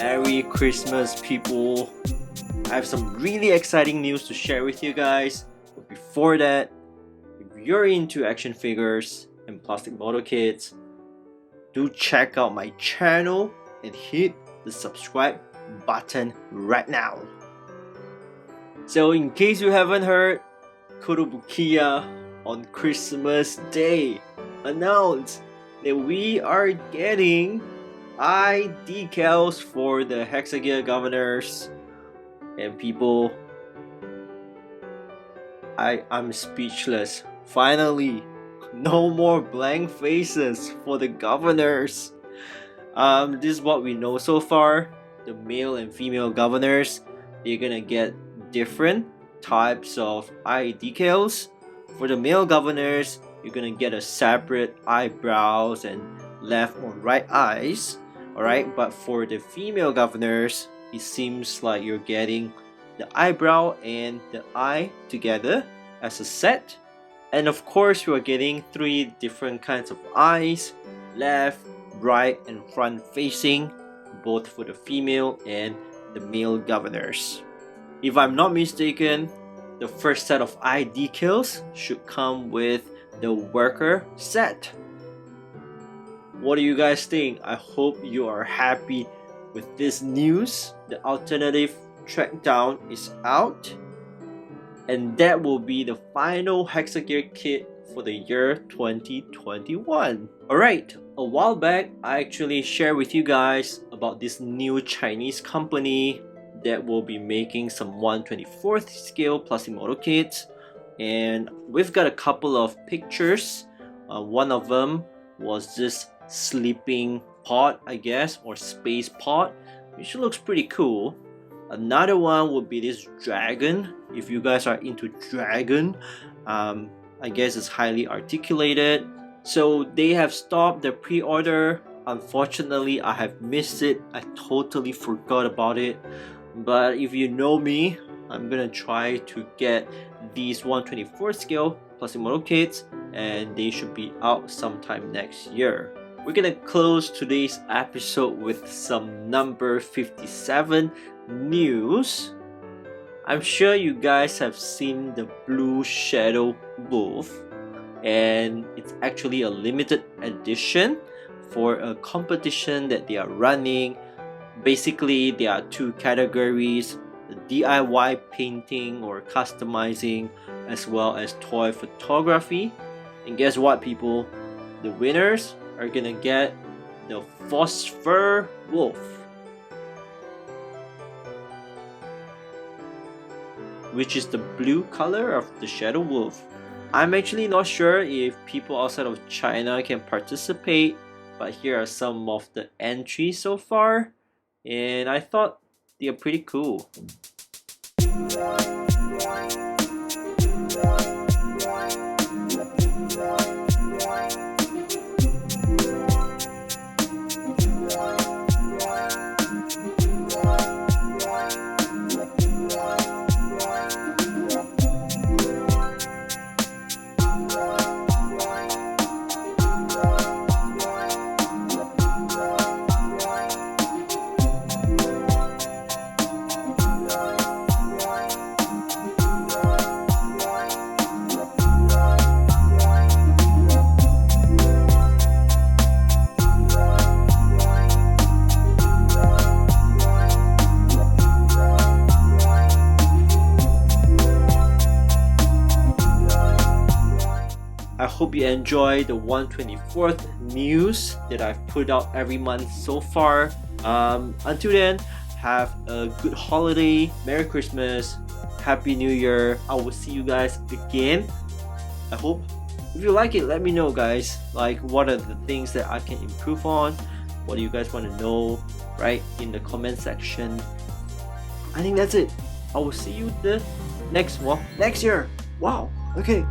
Merry Christmas, people. I have some really exciting news to share with you guys. But before that, if you're into action figures and plastic model kits, do check out my channel and hit the subscribe button right now. So in case you haven't heard, Kotobukiya on Christmas Day announced that we are getting eye decals for the Hexa Gear governors. And people, I'm speechless. Finally, no more blank faces for the governors. This is what we know so far. The male and female governors, they're gonna get different types of eye decals. For the male governors, you're gonna get a separate eyebrows and left or right eyes. Alright, but for the female governors, it seems like you're getting the eyebrow and the eye together as a set. And of course, you are getting 3 different kinds of eyes, left, right, and front facing, both for the female and the male governors. If I'm not mistaken, the first set of eye decals should come with the worker set. What do you guys think? I hope you are happy with this news. The alternative track down is out, and that will be the final Hexa Gear kit for the year 2021. Alright, a while back I actually shared with you guys about this new Chinese company that will be making some 1/24th scale plastic model kits, and we've got a couple of pictures. One of them was this sleeping pod, I guess, or space pod, which looks pretty cool. Another one would be this dragon. If you guys are into dragon, I guess it's highly articulated. So they have stopped the pre-order. Unfortunately, I have missed it. I totally forgot about it. But if you know me, I'm gonna try to get these 1/24th scale plastic model kits, and they should be out sometime next year. We're gonna close today's episode with some number 57 news. I'm sure you guys have seen the Blue Shadow Wolf, and it's actually a limited edition for a competition that they are running. Basically, there are 2 categories: the DIY painting or customizing, as well as toy photography. And guess what, people? The winners are gonna get the Phosphor Wolf, which is the blue color of the Shadow Wolf. I'm actually not sure if people outside of China can participate, but here are some of the entries so far, and I thought they are pretty cool. I hope you enjoy the 1/24th news that I've put out every month so far. Until then, have a good holiday, Merry Christmas, Happy New Year. I will see you guys again. I hope. If you like it, let me know, guys. Like, what are the things that I can improve on? What do you guys want to know? Right in the comment section. I think that's it. I will see you the next year. Wow. Okay.